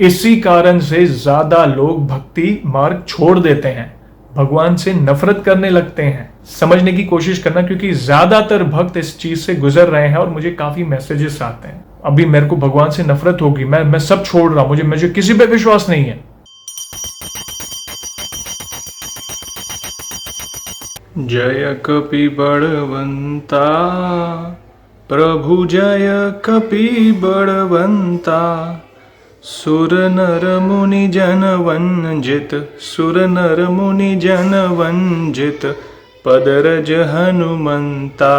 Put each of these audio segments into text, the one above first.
इसी कारण से ज्यादा लोग भक्ति मार्ग छोड़ देते हैं, भगवान से नफरत करने लगते हैं। समझने की कोशिश करना, क्योंकि ज्यादातर भक्त इस चीज से गुजर रहे हैं और मुझे काफी मैसेजेस आते हैं, अभी मेरे को भगवान से नफरत होगी, मैं सब छोड़ रहा हूं, मुझे किसी पे विश्वास नहीं है। जय कपि बड़वंता प्रभु, जय कपि बड़वंता, सुर नर मुनि जन वंजित, सुर नर मुनि जन वंजित, पदरज हनुमंता,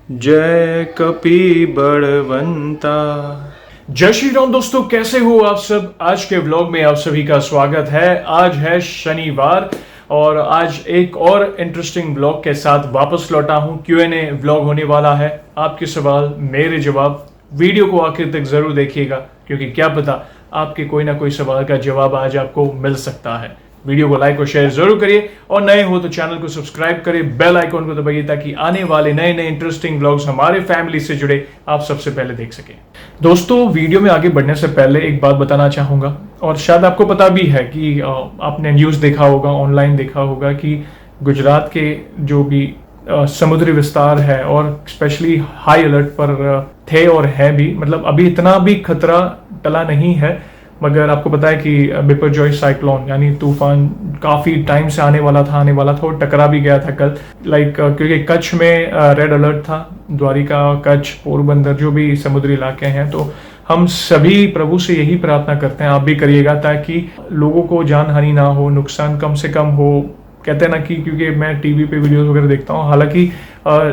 जय कपि बड़वंता। जय श्री राम दोस्तों, कैसे हो आप सब। आज के व्लॉग में आप सभी का स्वागत है। आज है शनिवार और आज एक और इंटरेस्टिंग व्लॉग के साथ वापस लौटा हूं। Q&A व्लॉग होने वाला है, आपके सवाल मेरे जवाब। वीडियो को आखिर तक जरूर देखिएगा, क्योंकि क्या पता आपके कोई ना कोई सवाल का जवाब आज आपको मिल सकता है। वीडियो को लाइक और शेयर जरूर करिए और नए हो तो चैनल को सब्सक्राइब करिए, बेल आइकॉन को दबाइए ताकि आने वाले नए नए इंटरेस्टिंग व्लॉग्स हमारे फैमिली से जुड़े आप सबसे पहले देख सकें। दोस्तों, वीडियो में आगे बढ़ने से पहले एक बात बताना चाहूंगा, और शायद आपको पता भी है कि आपने न्यूज़ देखा होगा, ऑनलाइन देखा होगा कि गुजरात के जो भी समुद्री विस्तार है और स्पेशली हाई अलर्ट पर थे और है भी, मतलब अभी इतना भी खतरा टला नहीं है, मगर आपको पता है कि बिपरजॉय साइक्लोन यानी तूफान काफी टाइम से आने वाला था और टकरा भी गया था कल। क्योंकि कच्छ में रेड अलर्ट था, द्वारिका, कच्छ, पोरबंदर जो भी समुद्री इलाके हैं, तो हम सभी प्रभु से यही प्रार्थना करते हैं, आप भी करिएगा, ताकि लोगों को जान हानि ना हो, नुकसान कम से कम हो। कहते हैं ना कि क्योंकि मैं टीवी पे वीडियोस वगैरह देखता हूँ, हालांकि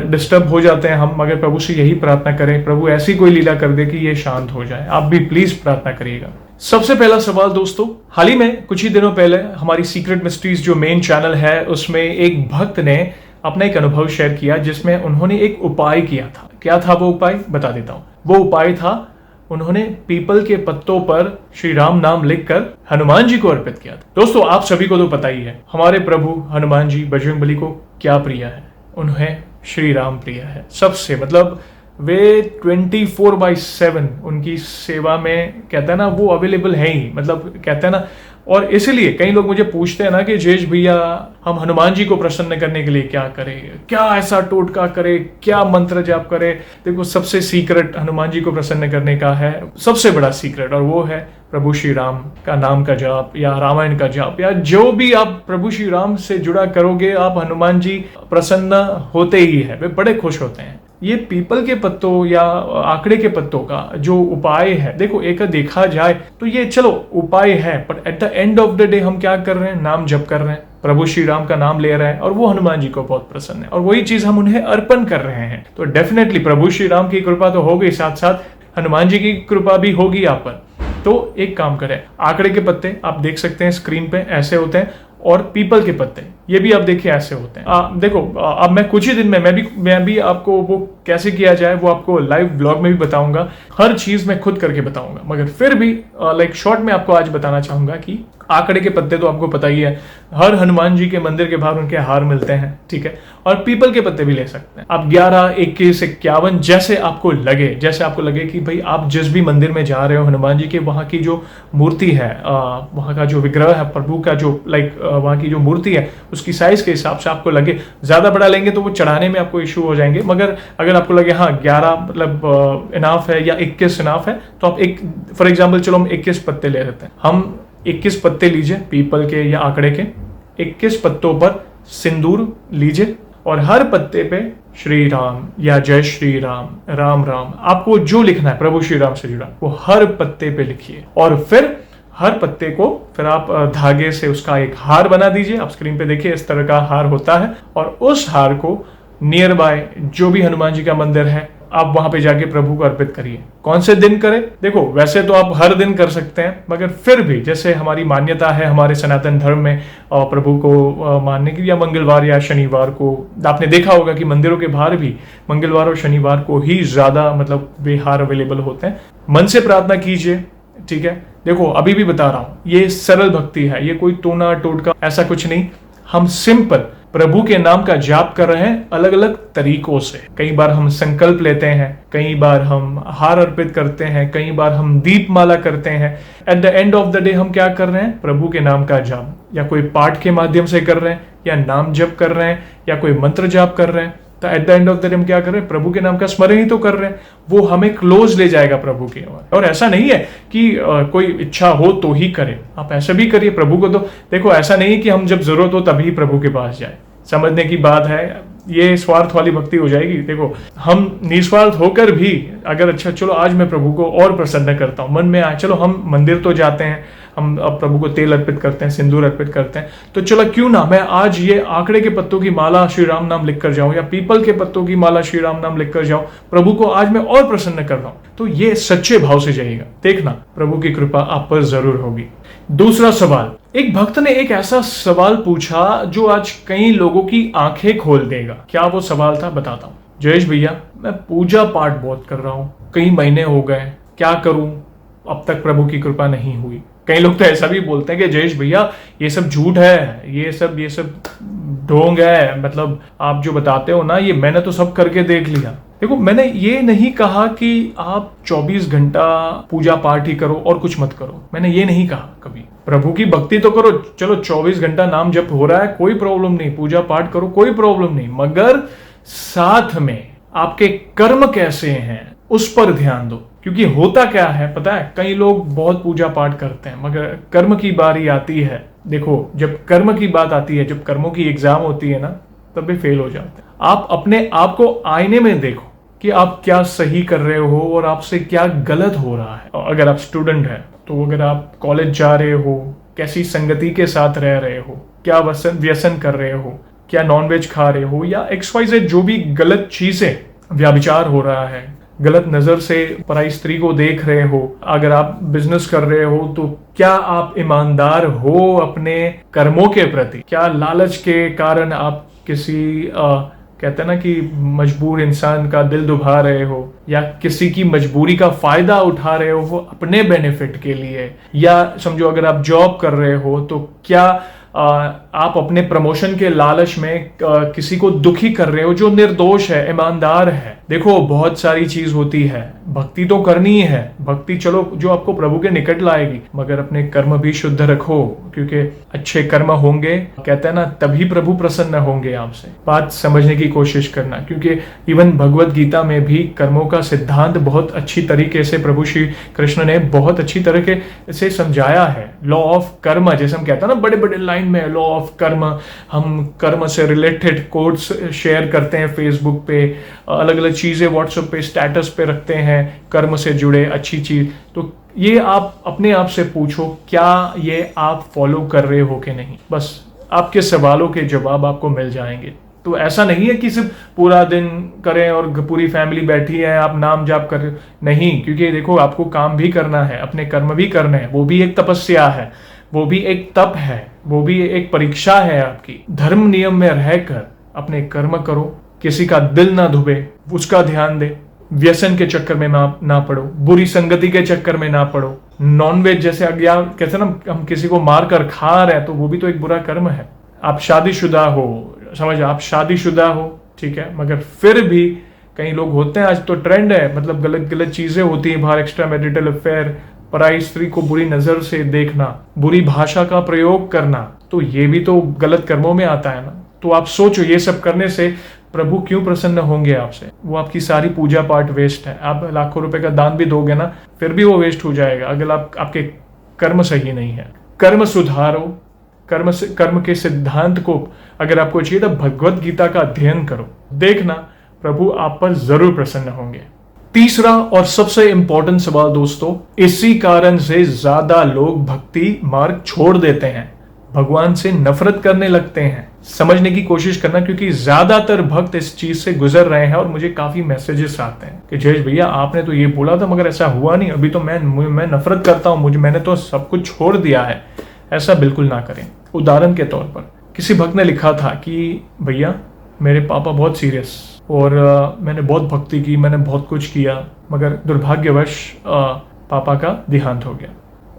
डिस्टर्ब हो जाते हैं हम, मगर प्रभु से यही प्रार्थना करें, प्रभु ऐसी कोई लीला कर दे कि ये शांत हो जाए। आप भी प्लीज प्रार्थना करिएगा। सबसे पहला सवाल दोस्तों, हाल ही में कुछ ही दिनों पहले हमारी सीक्रेट मिस्ट्रीज जो मेन चैनल है, उसमें एक भक्त ने अपना एक अनुभव शेयर किया, जिसमें उन्होंने एक उपाय किया था। क्या था वो उपाय, बता देता हूँ। वो उपाय था, उन्होंने पीपल के पत्तों पर श्री राम नाम लिखकर हनुमान जी को अर्पित किया था। दोस्तों, आप सभी को तो पता ही है हमारे प्रभु हनुमान जी बजरंगबली को क्या प्रिय है, उन्हें श्री राम प्रिय है सबसे। मतलब वे 24/7 उनकी सेवा में, कहते हैं ना, वो अवेलेबल है ही, मतलब कहते हैं ना। और इसीलिए कई लोग मुझे पूछते हैं ना कि जयेश भैया, हम हनुमान जी को प्रसन्न करने के लिए क्या करें, क्या ऐसा टोटका करें, क्या मंत्र जाप करें। देखो, सबसे सीक्रेट हनुमान जी को प्रसन्न करने का है, सबसे बड़ा सीक्रेट, और वो है प्रभु श्री राम का नाम का जाप या रामायण का जाप, या जो भी आप प्रभु श्री राम से जुड़ा करोगे, आप हनुमान जी प्रसन्न होते ही है, वे बड़े खुश होते हैं। ये पीपल के पत्तों या आंकड़े के पत्तों का जो उपाय है, देखो एक देखा जाए तो ये चलो उपाय है, पर at the end of the day हम क्या कर रहे हैं, नाम जप कर रहे हैं, प्रभु श्री राम का नाम ले रहे हैं, और वो हनुमान जी को बहुत प्रसन्न है, और वही चीज हम उन्हें अर्पण कर रहे हैं। तो डेफिनेटली प्रभु श्री राम की कृपा तो होगी, साथ साथ हनुमान जी की कृपा भी होगी आप पर। तो एक काम करें, आंकड़े के पत्ते आप देख सकते हैं स्क्रीन पे, ऐसे होते हैं, और पीपल के पत्ते ये भी आप देखिए ऐसे होते हैं। देखो, अब मैं कुछ ही दिन में मैं भी आपको वो कैसे किया जाए वो आपको लाइव ब्लॉग में भी बताऊंगा, हर चीज मैं खुद करके बताऊंगा, मगर फिर भी शॉर्ट में आपको आज बताना चाहूंगा कि आंकड़े के पत्ते तो आपको पता ही है, हर हनुमान जी के मंदिर के बाहर उनके हार मिलते हैं, ठीक है। और पीपल के पत्ते भी ले सकते हैं आप 11, 21, 51, जैसे आपको लगे कि भाई आप जिस भी मंदिर में जा रहे हो हनुमान जी के, वहां की जो मूर्ति है, वहां का जो विग्रह है प्रभु का, जो वहां की जो मूर्ति है, उसकी साइज के हिसाब से आपको लगे। ज्यादा बड़ा लेंगे तो वो चढ़ाने में आपको इशू हो जाएंगे, मगर अगर आपको लगे हाँ 11 मतलब इनाफ है या 21 इनाफ है, तो आप एक फॉर एग्जाम्पल, चलो हम 21 पत्ते ले लेते हैं। हम 21 पत्ते लीजिए पीपल के या आंकड़े के, 21 पत्तों पर सिंदूर लीजिए, और हर पत्ते पे श्री राम या जय श्री राम, राम राम, आपको जो लिखना है प्रभु श्री राम से जुड़ा वो हर पत्ते पे लिखिए। और फिर हर पत्ते को फिर आप धागे से उसका एक हार बना दीजिए। आप स्क्रीन पे देखिए इस तरह का हार होता है, और उस हार को नियर बाय जो भी हनुमान जी का मंदिर है, आप वहां पे जाके प्रभु को अर्पित करिए। कौन से दिन करें, देखो वैसे तो आप हर दिन कर सकते हैं, मगर फिर भी जैसे हमारी मान्यता है हमारे सनातन धर्म में प्रभु को मानने की, या मंगलवार या शनिवार को, आपने देखा होगा कि मंदिरों के बाहर भी मंगलवार और शनिवार को ही ज्यादा मतलब वे हार अवेलेबल होते हैं। मन से प्रार्थना कीजिए, ठीक है। देखो अभी भी बता रहा हूं, ये सरल भक्ति है, ये कोई टोना टोटका ऐसा कुछ नहीं। हम सिंपल प्रभु के नाम का जाप कर रहे हैं अलग अलग तरीकों से। कई बार हम संकल्प लेते हैं, कई बार हम हार अर्पित करते हैं, कई बार हम दीपमाला करते हैं। At the end of the day हम क्या कर रहे हैं? प्रभु के नाम का जाप, या कोई पाठ के माध्यम से कर रहे हैं, या नाम जप कर रहे हैं, या कोई मंत्र जाप कर रहे हैं। तो at the end of the day हम क्या कर रहे हैं? प्रभु के नाम का स्मरण ही तो कर रहे हैं। वो हमें क्लोज ले जाएगा प्रभु के ओर। और ऐसा नहीं है कि कोई इच्छा हो तो ही करें, आप ऐसा भी करिए प्रभु को। तो देखो, ऐसा नहीं है कि हम जब जरूरत हो तभी प्रभु के पास जाए। समझने की बात है, ये स्वार्थ वाली भक्ति हो जाएगी। देखो, हम निस्वार्थ होकर भी अगर अच्छा चलो आज मैं प्रभु को और प्रसन्न करता हूँ, मन में आए, चलो हम मंदिर तो जाते हैं, हम अब प्रभु को तेल अर्पित करते हैं, सिंदूर अर्पित करते हैं, तो चलो क्यों ना मैं आज ये आंकड़े के पत्तों की माला श्री राम नाम लिख कर जाऊं, या पीपल के पत्तों की माला श्री राम नाम लिख कर जाऊं, प्रभु को आज मैं और प्रसन्न कर रहा हूं। तो ये सच्चे भाव से जाइएगा, देखना प्रभु की कृपा आप पर जरूर होगी। दूसरा सवाल, एक भक्त ने एक ऐसा सवाल पूछा जो आज कई लोगों की आंखें खोल देगा। क्या वो सवाल था, बताता हूँ। जयेश भैया, मैं पूजा पाठ बहुत कर रहा हूँ, कई महीने हो गए, क्या करूं, अब तक प्रभु की कृपा नहीं हुई। कई लोग तो ऐसा भी बोलते हैं कि जयेश भैया ये सब झूठ है, ये सब ढोंग है, मतलब आप जो बताते हो ना, ये मैंने तो सब करके देख लिया। देखो, मैंने ये नहीं कहा कि आप 24 घंटा पूजा पाठ ही करो और कुछ मत करो, मैंने ये नहीं कहा कभी। प्रभु की भक्ति तो करो, चलो 24 घंटा नाम जप हो रहा है, कोई प्रॉब्लम नहीं, पूजा पाठ करो, कोई प्रॉब्लम नहीं, मगर साथ में आपके कर्म कैसे हैं उस पर ध्यान दो। क्योंकि होता क्या है पता है, कई लोग बहुत पूजा पाठ करते हैं, मगर कर्म की बारी आती है, देखो जब कर्म की बात आती है, जब कर्मों की एग्जाम होती है ना, तब भी फेल हो जाते हैं। आप अपने आप को आईने में देखो कि आप क्या सही कर रहे हो और आपसे क्या गलत हो रहा है। अगर आप स्टूडेंट हैं तो अगर आप कॉलेज जा रहे हो, कैसी संगति के साथ रह रहे हो, क्या व्यसन कर रहे हो, क्या नॉनवेज खा रहे हो, या XYZ जो भी गलत चीजें, व्यभिचार हो रहा है, गलत नजर से पराई स्त्री को देख रहे हो, अगर आप बिजनेस कर रहे हो तो क्या आप ईमानदार हो अपने कर्मों के प्रति? क्या लालच के कारण आप किसी कहते हैं ना कि मजबूर इंसान का दिल दुभा रहे हो, या किसी की मजबूरी का फायदा उठा रहे हो अपने बेनिफिट के लिए? या समझो अगर आप जॉब कर रहे हो तो क्या आप अपने प्रमोशन के लालच में किसी को दुखी कर रहे हो जो निर्दोष है, ईमानदार है? देखो, बहुत सारी चीज होती है, भक्ति तो करनी है, भक्ति चलो जो आपको प्रभु के निकट लाएगी, मगर अपने कर्म भी शुद्ध रखो, क्योंकि अच्छे कर्म होंगे, कहते हैं ना, तभी प्रभु प्रसन्न होंगे आपसे। बात समझने की कोशिश करना, क्योंकि इवन भगवत गीता में भी कर्मों का सिद्धांत बहुत अच्छी तरीके से प्रभु श्री कृष्ण ने बहुत अच्छी तरीके से समझाया है। लॉ ऑफ कर्म, जैसे हम कहते हैं ना बड़े बड़े लाइन में, लॉ ऑफ कर्म, हम कर्म से रिलेटेड कोड्स शेयर करते हैं फेसबुक पे, अलग अलग चीजें व्हाट्सएप पे स्टेटस पे रखते हैं कर्म से जुड़े अच्छी चीज। तो ये आप अपने आप से पूछो, क्या ये आप फॉलो कर रहे हो कि नहीं? बस आपके सवालों के जवाब आपको मिल जाएंगे। तो ऐसा नहीं है कि सिर्फ पूरा दिन करें और पूरी फैमिली बैठी है आप नाम जाप कर रहे हो, नहीं, क्योंकि देखो आपको काम भी करना है, अपने कर्म भी करने हैं, वो भी एक तपस्या है, वो भी एक तप है, वो भी एक परीक्षा है आपकी। धर्म नियम में रहकर अपने कर्म करो, किसी का दिल ना दुबे उसका ध्यान दे, व्यसन के चक्कर में ना पड़ो, बुरी संगति के चक्कर में ना पड़ो। नॉनवेज जैसे अज्ञान कहते हैं ना, हम किसी को मार कर खा रहे हैं तो वो भी तो एक बुरा कर्म है। आप शादीशुदा हो, समझ, आप शादीशुदा हो, ठीक है, मगर फिर भी कई लोग होते हैं, आज तो ट्रेंड है, मतलब गलत गलत चीजें होती हैं बाहर, एक्स्ट्रा मैरिटल अफेयर, पराई स्त्री को बुरी नजर से देखना, बुरी भाषा का प्रयोग करना, तो ये भी तो गलत कर्मों में आता है ना। तो आप सोचो, ये सब करने से प्रभु क्यों प्रसन्न होंगे आपसे? वो आपकी सारी पूजा पाठ वेस्ट है। आप लाखों रुपए का दान भी दोगे ना, फिर भी वो वेस्ट हो जाएगा अगर आपके कर्म सही नहीं है। कर्म सुधारो, कर्म के सिद्धांत को अगर आपको चाहिए तो भगवत गीता का अध्ययन करो, देखना प्रभु आप पर जरूर प्रसन्न होंगे। तीसरा और सबसे इंपॉर्टेंट सवाल दोस्तों, इसी कारण से ज्यादा लोग भक्ति मार्ग छोड़ देते हैं, भगवान से नफरत करने लगते हैं। समझने की कोशिश करना, क्योंकि ज्यादातर भक्त इस चीज से गुजर रहे हैं और मुझे काफी मैसेजेस आते हैं कि जयेश भैया आपने तो ये बोला था मगर ऐसा हुआ नहीं, अभी तो मैं नफरत करता हूं, मैंने तो सब कुछ छोड़ दिया है। ऐसा बिल्कुल ना करें। उदाहरण के तौर पर किसी भक्त ने लिखा था कि भैया मेरे पापा बहुत सीरियस और मैंने बहुत भक्ति की, मैंने बहुत कुछ किया, मगर दुर्भाग्यवश पापा का देहांत हो गया।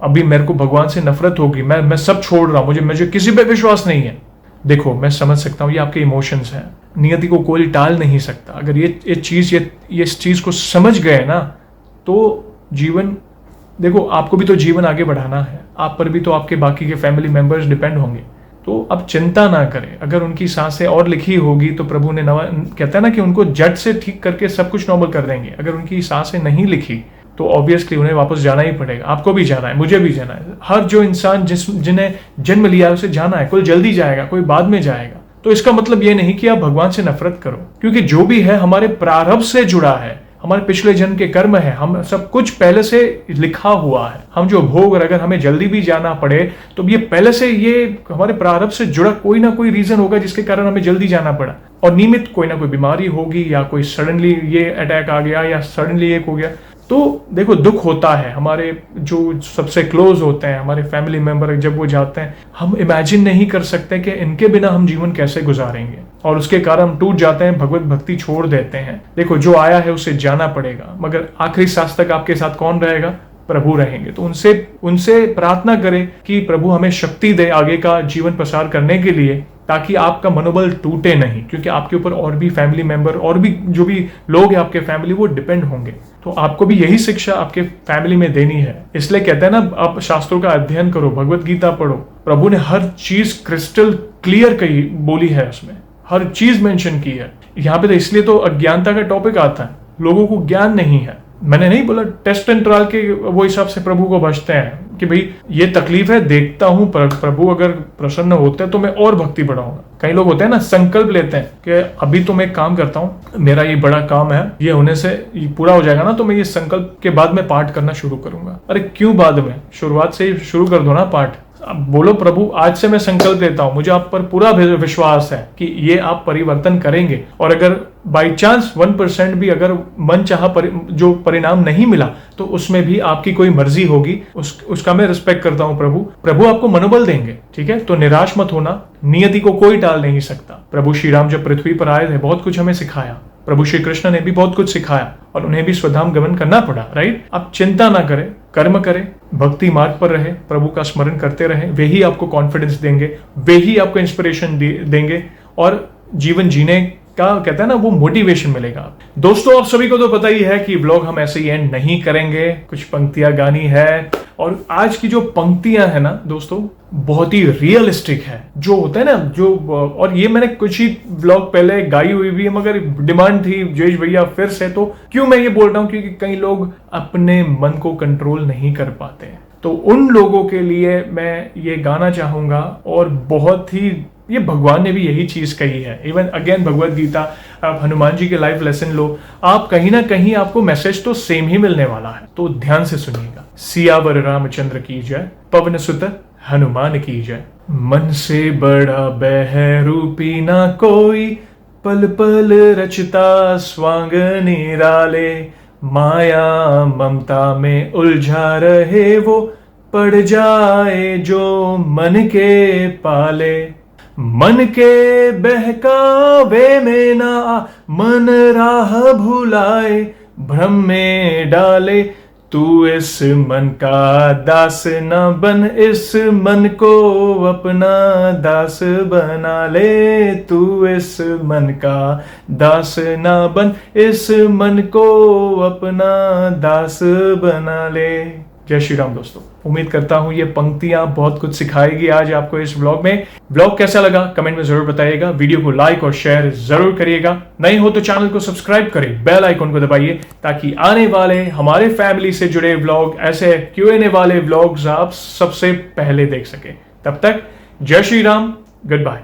अभी मेरे को भगवान से नफरत होगी, मैं सब छोड़ रहा हूं, मुझे किसी पे विश्वास नहीं है। देखो मैं समझ सकता हूँ ये आपके इमोशंस हैं, नियति को कोई टाल नहीं सकता। अगर ये इस चीज़ को समझ गए ना तो जीवन, देखो आपको भी तो जीवन आगे बढ़ाना है, आप पर भी तो आपके बाकी के फैमिली मेंबर्स डिपेंड होंगे। तो अब चिंता ना करें, अगर उनकी सांसें और लिखी होगी तो प्रभु ने कहता है ना कि उनको जट से ठीक करके सब कुछ नॉर्मल कर देंगे। अगर उनकी सांसें नहीं लिखी तो ऑब्वियसली उन्हें वापस जाना ही पड़ेगा। आपको भी जाना है, मुझे भी जाना है, हर जो इंसान जिन्हें जन्म लिया है उसे जाना है। कोई जल्दी जाएगा, कोई बाद में जाएगा। तो इसका मतलब ये नहीं कि आप भगवान से नफरत करो, क्योंकि जो भी है हमारे प्रारब्ध से जुड़ा है, हमारे पिछले जन्म के कर्म है, हम सब कुछ पहले से लिखा हुआ है। हम जो भोग, और अगर हमें जल्दी भी जाना पड़े तो ये पहले से, ये हमारे प्रारब्ध से जुड़ा कोई ना कोई रीजन होगा जिसके कारण हमें जल्दी जाना पड़ा। और नियमित कोई ना कोई बीमारी होगी, या कोई सडनली ये अटैक आ गया, या सडनली एक हो गया। तो देखो दुख होता है, हमारे जो सबसे क्लोज होते हैं, हमारे फैमिली मेंबर, जब वो जाते हैं हम इमेजिन नहीं कर सकते कि इनके बिना हम जीवन कैसे गुजारेंगे, और उसके कारण हम टूट जाते हैं, भगवत भक्ति छोड़ देते हैं। देखो जो आया है उसे जाना पड़ेगा, मगर आखिरी सांस तक आपके साथ कौन रहेगा? प्रभु रहेंगे। तो उनसे प्रार्थना करें कि प्रभु हमें शक्ति दे आगे का जीवन प्रसार करने के लिए, ताकि आपका मनोबल टूटे नहीं, क्योंकि आपके ऊपर और भी फैमिली मेंबर, और भी जो भी लोग हैं आपके फैमिली, वो डिपेंड होंगे। तो आपको भी यही शिक्षा आपके फैमिली में देनी है। इसलिए कहते हैं ना, आप शास्त्रों का अध्ययन करो, भगवत गीता पढ़ो। प्रभु ने हर चीज क्रिस्टल क्लियर कही, बोली है, उसमें हर चीज मेंशन की है। यहाँ पे तो इसलिए तो अज्ञानता का टॉपिक आता है, लोगों को ज्ञान नहीं है। मैंने नहीं बोला टेस्ट एंड ट्रायल के वो हिसाब से प्रभु को बचते हैं कि भाई ये तकलीफ है, देखता हूं, प्रभु अगर प्रसन्न होते हैं तो मैं और भक्ति बढ़ाऊंगा। कई लोग होते हैं ना, संकल्प लेते हैं कि अभी तो मैं एक काम करता हूं, मेरा ये बड़ा काम है, ये होने से ये पूरा हो जाएगा ना तो मैं ये संकल्प के बाद में पाठ करना शुरू करूंगा। अरे क्यों बाद में, शुरुआत से ही शुरू कर दो ना पाठ। अब बोलो प्रभु आज से मैं संकल्प लेता हूं, मुझे आप पर पूरा विश्वास है कि ये आप परिवर्तन करेंगे। और अगर बाई चांस 1% भी अगर मन चाहा जो परिणाम नहीं मिला तो उसमें भी आपकी कोई मर्जी होगी, उसका मैं रिस्पेक्ट करता हूं। प्रभु आपको मनोबल देंगे, ठीक है। तो निराश मत होना, नियति को कोई टाल नहीं सकता। प्रभु श्री राम जब पृथ्वी पर आए थे बहुत कुछ हमें सिखाया, प्रभु श्री कृष्ण ने भी बहुत कुछ सिखाया, और उन्हें भी स्वधाम गमन करना पड़ा, राइट। आप चिंता ना करें, कर्म करें, भक्ति मार्ग पर रहे, प्रभु का स्मरण करते रहे, वे ही आपको कॉन्फिडेंस देंगे, वे ही आपको इंस्पिरेशन देंगे, और जीवन जीने का कहता है ना वो मोटिवेशन मिलेगा। दोस्तों आप सभी को तो पता ही है कि व्लॉग हम ऐसे ही एंड नहीं करेंगे, कुछ पंक्तियां गानी है। और आज की जो पंक्तियां है ना दोस्तों, बहुत ही रियलिस्टिक है, जो होता है ना जो, और ये मैंने कुछ ही व्लॉग पहले गाई हुई भी है, मगर डिमांड थी जयेश भैया फिर से, तो क्यों मैं ये बोल रहा हूं, क्योंकि कई लोग अपने मन को कंट्रोल नहीं कर पाते, तो उन लोगों के लिए मैं ये गाना चाहूंगा। और बहुत ही, ये भगवान ने भी यही चीज कही है, इवन अगेन भगवत गीता, आप हनुमान जी के लाइव लेसन लो, आप कहीं ना कहीं आपको मैसेज तो सेम ही मिलने वाला है। तो ध्यान से सुनिएगा। सियावर रामचंद्र की जय, पवन सुत हनुमान की जय। मन से बड़ा बहरूपी ना कोई, पल पल रचता स्वांग निराले, माया ममता में उलझा रहे वो, पड़ जाए जो मन के पाले। मन के बहकावे में ना मन राह भुलाए, भ्रम में डाले तू इस मन का दास न बन, इस मन को अपना दास बना ले, तू इस मन का दास न बन, इस मन को अपना दास बना ले। जय श्री राम दोस्तों, उम्मीद करता हूं ये पंक्तियां बहुत कुछ सिखाएगी आज आपको इस व्लॉग में। व्लॉग कैसा लगा कमेंट में जरूर बताइएगा, वीडियो को लाइक और शेयर जरूर करिएगा। नए हो तो चैनल को सब्सक्राइब करें, बेल आइकन को दबाइए, ताकि आने वाले हमारे फैमिली से जुड़े व्लॉग, ऐसे Q&A वाले व्लॉग्स आप सबसे पहले देख सके। तब तक जय श्री राम, गुड बाय।